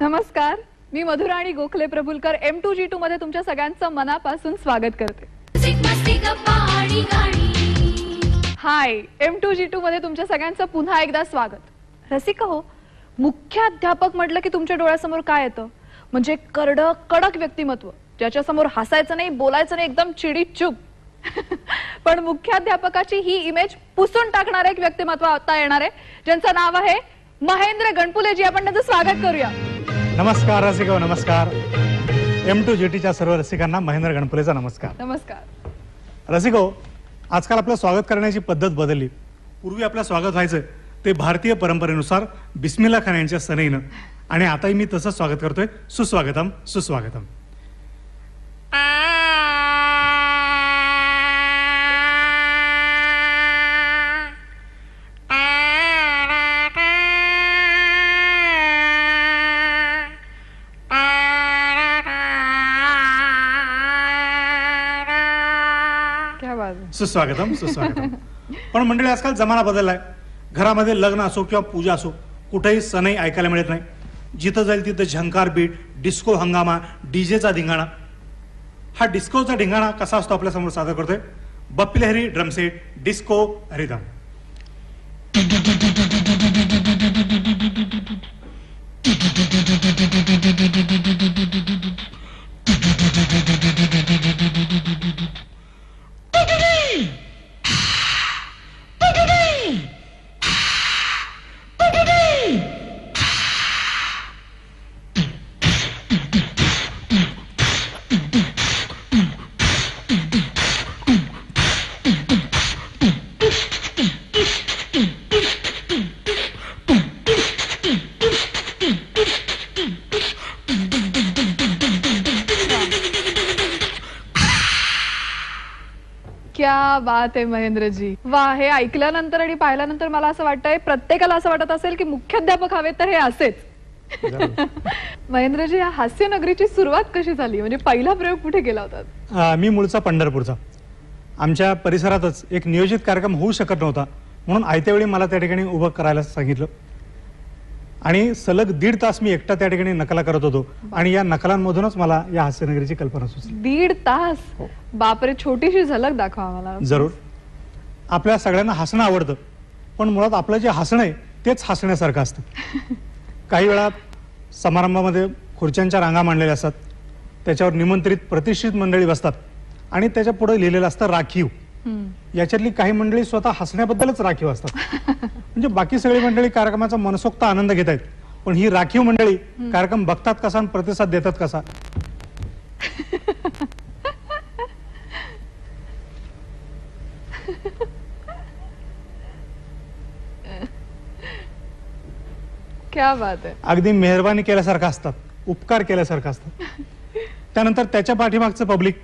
नमस्कार, मी मधुराणी गोखले प्रभुलकर M2G2 मध्ये तुमच्या सगळ्यांचं मनापासून स्वागत करते. हाय, M2G2 मध्ये तुमच्या सगळ्यांचं पुन्हा एकदा स्वागत. रसिका हो, मुख्याध्यापक म्हटलं की तुमच्या डोळ्यासमोर काय येतं? म्हणजे कडक व्यक्तिमत्व, ज्याच्या समोर हसायचं नाही, बोलायचं नाही, एकदम चिडीचूप. पण मुख्याध्यापकाची ही इमेज पुसून टाकणारे एक व्यक्तिमत्व आता येणार आहे, ज्यांचं नाव आहे महेंद्र गणपुलेजी. आपण त्यांचं स्वागत करूया. नमस्कार रसिको, नमस्कार. M2G2च्या सर्व रसिकांना महेंद्र गणपुलेचा नमस्कार. नमस्कार. रसिको, आजकाल आपलं स्वागत करण्याची पद्धत बदलली. पूर्वी आपलं स्वागत व्हायचं ते भारतीय परंपरेनुसार बिस्मिल्ला खान यांच्या सनईनं, आणि आताही मी तसंच स्वागत करतोय. सुस्वागतम, सुस्वागतम. सुस्वागतम, सुस्वागतम. पण मंडळी, आजकाल जमाना बदललाय. घरामध्ये लग्न असो किंवा पूजा असो, कुठेही सनई ऐकायला मिळत नाही. जिथं जाईल तिथं झंकार बीट, डिस्को हंगामा, डीजेचा धिंगाणा. हा डिस्कोचा धिंगाणा कसा असतो आपल्या समोर सादर करतोय बप्पी लहरी ड्रमसेट डिस्को रिदम. क्या बात आहे महेंद्रजी. वा, हे ऐकल्यानंतर आणि पाहिल्यानंतर मला असं वाटतंय प्रत्येकाला असं वाटत असेल की मुख्याध्यापक हवे तर हे असेच. महेंद्रजी, या हास्य नगरीची सुरुवात कशी झाली? म्हणजे पहिला प्रयोग कुठे केला होता? मी मूळचा पंढरपूरचा. आमच्या परिसरातच एक नियोजित कार्यक्रम होऊ शकत नव्हता, म्हणून आयत्या वेळी मला त्या ठिकाणी उभं करायला सांगितलं, आणि सलग 1.5 तास मी एकटा त्या ठिकाणी नकला करत होतो. आणि या नकलांमधूनच मला या हास्यनगरीची कल्पना सुचली. 1.5 तास? बापरे, छोटीशी झलक दाखवा मला. जरूर. आपल्या सगळ्यांना हसणं आवडतं, पण मुळात आपलं जे हसणं आहे तेच हसण्यासारखं असतं. काही वेळा समारंभामध्ये खुर्च्यांच्या रांगा मांडलेल्या असतात, त्याच्यावर निमंत्रित प्रतिष्ठित मंडळी बसतात, आणि त्याच्या पुढे लिहिलेलं असतं राखीव. याच्यातली काही मंडळी स्वतः हसण्याबद्दलच राखीव असतात. म्हणजे बाकी सगळी मंडळी कार्यक्रमाचा मनसोक्त आनंद घेत आहेत, पण ही राखीव मंडळी कार्यक्रम बघतात कसा आणि प्रतिसाद देतात कसा. क्या बात आहे. अगदी मेहरबानी केल्यासारखं असतात, उपकार केल्यासारखं असतात. त्यानंतर त्याच्या पाठीमागचं पब्लिक,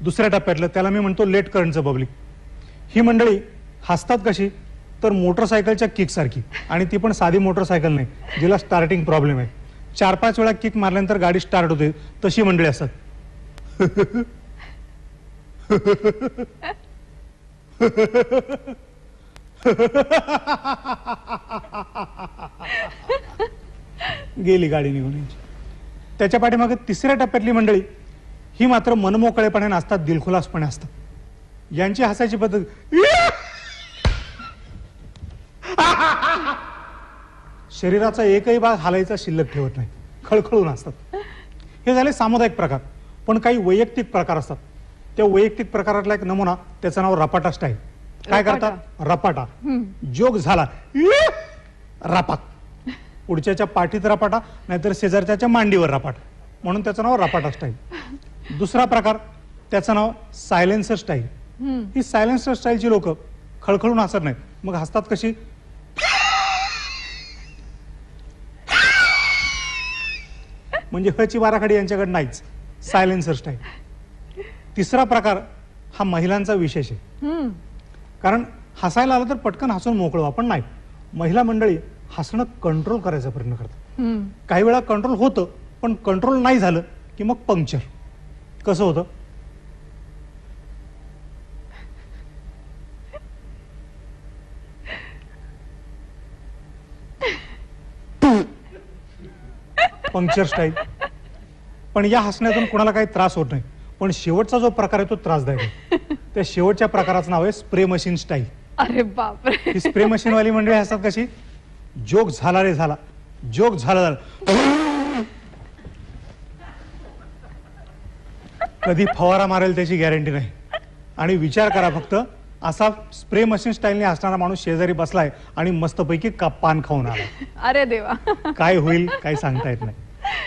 दुसऱ्या टप्प्यातलं, त्याला मी म्हणतो लेट करंटचं पब्लिक. ही मंडळी हसतात कशी तर मोटरसायकलच्या किक सारखी, आणि ती पण साधी मोटरसायकल नाही जिला स्टार्टिंग प्रॉब्लेम आहे. 4-5 वेळा किक मारल्यानंतर गाडी स्टार्ट होते, तशी मंडळी असतात. गेली गाडी निघून यांची. त्याच्या पाठीमागे तिसऱ्या टप्प्यातली मंडळी, ही मात्र मनमोकळेपणे असतात, दिलखुलासपणे असतात. यांची हसायची पद्धत शरीराचा एकही भाग हालायचा शिल्लक ठेवत नाही, खळखळून असतात. हे झाले सामुदायिक प्रकार. पण काही वैयक्तिक प्रकार असतात. त्या वैयक्तिक प्रकारातला एक नमुना, त्याचं नाव रपाटा स्टाईल. काय करतात? रपाटा. जोक झाला रपाट, पुढच्याच्या पाठीत रपाटा, नाहीतर शेजारच्या मांडीवर रपाट, म्हणून त्याचं नाव रपाटा स्टाईल. दुसरा प्रकार, त्याचं नाव सायलेन्सर स्टाईल. ही सायलेन्सर स्टाईलची लोक खळखळून हसत नाहीत, मग हसतात कशी? म्हणजे हची वाराखडी यांच्याकडे नाहीच. Silencer style. तिसरा प्रकार हा महिलांचा विशेष आहे, कारण हसायला आलं तर पटकन हसून मोकळं. आपण नाही, महिला मंडळी हसणं कंट्रोल करायचा प्रयत्न करतात. काही वेळा कंट्रोल होतं, पण कंट्रोल नाही झालं की मग पंक्चर. कसं होतं? Puncture style. पण या हसण्यातून कुणाला काही त्रास होत नाही. पण शेवटचा जो प्रकार आहे तो त्रासदायक आहे. त्या शेवटच्या प्रकाराचं नाव आहे स्प्रे मशीन स्टाईल. अरे बापरे. ही स्प्रे मशीन वाली मंडळी असतात कशी, जोक झाला रे झाला, जोक झाला कधी फवारा मारेल त्याची गॅरंटी नाही. आणि विचार करा फक्त, असा स्प्रे मशीन स्टाईलने असणारा माणूस शेजारी बसलाय आणि मस्तपैकी पान खाऊन आला. अरे देवा. काय होईल काही सांगता येत नाही.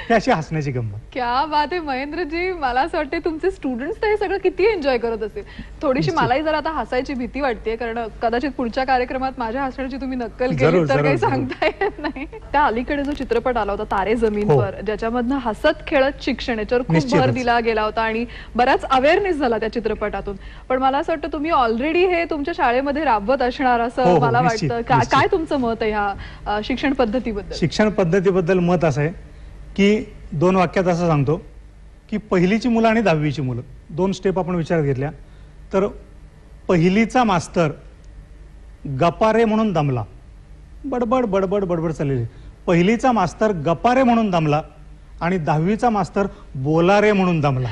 हे अशी हसण्याची गंमत. क्या बात आहे महेंद्रजी. मला असं वाटतं तुमचे स्टुडंट्स तर हे सगळं किती एन्जॉय करत असतील. थोडीशी मलाही जरा आता हसायची भीती वाटते, कारण कदाचित पुढच्या कार्यक्रमात माझ्या हसण्याची तुम्ही नक्कल केली तर काही सांगता येत नाही. त्या अलीकडे जो चित्रपट आला होता तारे जमीनवर, ज्याच्यामधनं हसत खेळत शिक्षण याच्यावर खूप भर दिला गेला होता आणि बराच अवेअरनेस झाला त्या चित्रपटातून. पण मला असं वाटतं तुम्ही ऑलरेडी हे तुमच्या शाळेमध्ये राबवत असणार असं मला वाटतं. काय तुमचं मत आहे ह्या शिक्षण पद्धतीबद्दल? शिक्षण पद्धतीबद्दल मत असं आहे की 2 वाक्यात असं सांगतो की पहिलीची मुलं आणि 10वीची मुलं, 2 स्टेप आपण विचारात घेतल्या तर पहिलीचा मास्तर गपारे म्हणून दमला. बडबड बडबड बडबड चाललेली. पहिलीचा मास्तर गपारे म्हणून दमला आणि 10वीचा मास्तर बोलारे म्हणून दमला.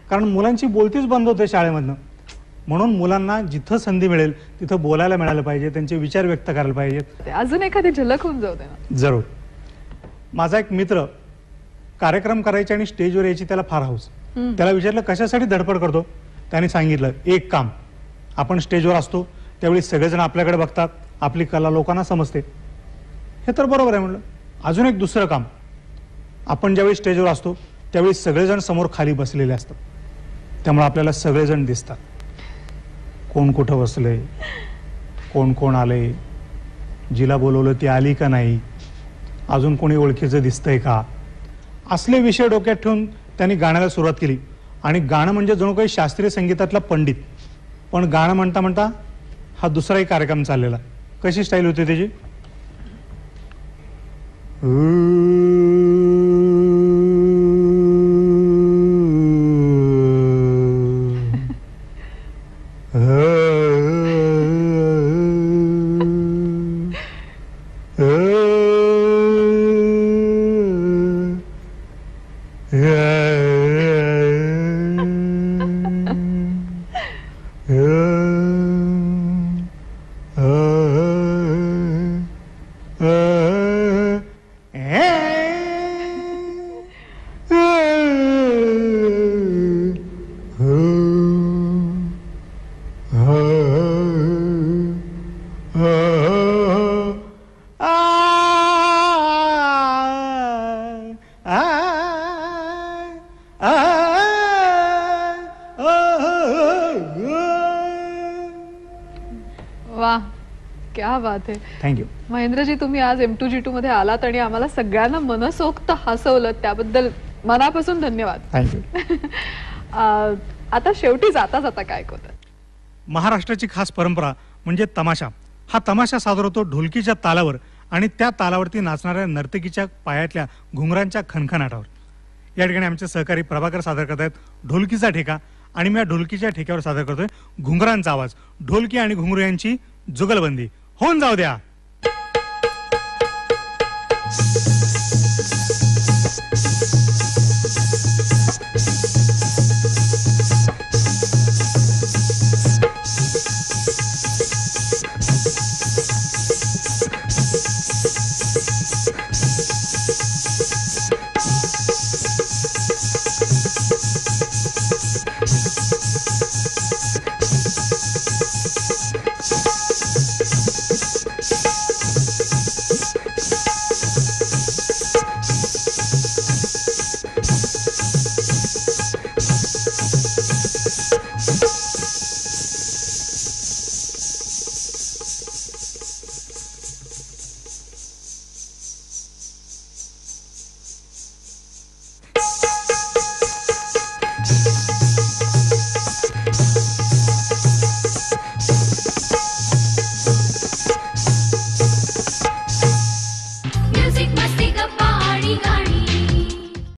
कारण मुलांची बोलतीच बंद होते शाळेमधनं. म्हणून मुलांना जिथं संधी मिळेल तिथं बोलायला मिळालं पाहिजे, त्यांचे विचार व्यक्त करायला पाहिजेत. अजून एखादी झलक होऊन जाऊ दे ना. जरूर. माझा एक मित्र कार्यक्रम करायचे आणि स्टेजवर यायची त्याला फार हौस. त्याला विचारलं कशासाठी धडपड करतो, त्याने सांगितलं एक काम, आपण स्टेजवर असतो त्यावेळी सगळेजण आपल्याकडे बघतात, आपली कला लोकांना समजते. हे तर बरोबर आहे म्हणलं. अजून एक दुसरं काम, आपण ज्यावेळी स्टेजवर असतो त्यावेळी सगळेजण समोर खाली बसलेले असतात, त्यामुळे आपल्याला सगळेजण दिसतात. कोण कुठं बसले, कोण कोण आले, जिला बोलवलं ती आली का नाही, अजून कोणी ओळखीचं दिसतंय का, असले विषय डोक्यात ठेवून त्यांनी गाण्याला सुरुवात केली. आणि गाणं म्हणजे जणू काही शास्त्रीय संगीतातला पंडित. पण गाणं म्हणता म्हणता हा दुसराही कार्यक्रम चाललेला. कशी स्टाईल होती त्याची, वाह, क्या बात है. थँक्यू महेंद्रजी. तुम्ही आज M2G2 मध्ये आलात आणि आम्हाला सगळ्यांना मनसोक्त हसवलं, त्याबद्दल मनापासून धन्यवाद. थँक्यू. आता शेवटी जाता जाता काय ऐकवतात? महाराष्ट्राची खास परंपरा म्हणजे तमाशा. हा तमाशा सादर होतो ढोलकीच्या तालावर आणि त्या तालावरती नाचणाऱ्या नर्तकीच्या पायातल्या घुंगरांच्या खणखणाटावर. या ठिकाणी आमचे सहकारी प्रभाकर सादर करत आहेत ढोलकीचा ठेका आणि मी या ढोलकीच्या ठेक्यावर सादर करतोय घुंगरांचा आवाज. ढोलकी आणि घुंगरू यांची जुगलबंदी होऊन जाऊ द्या.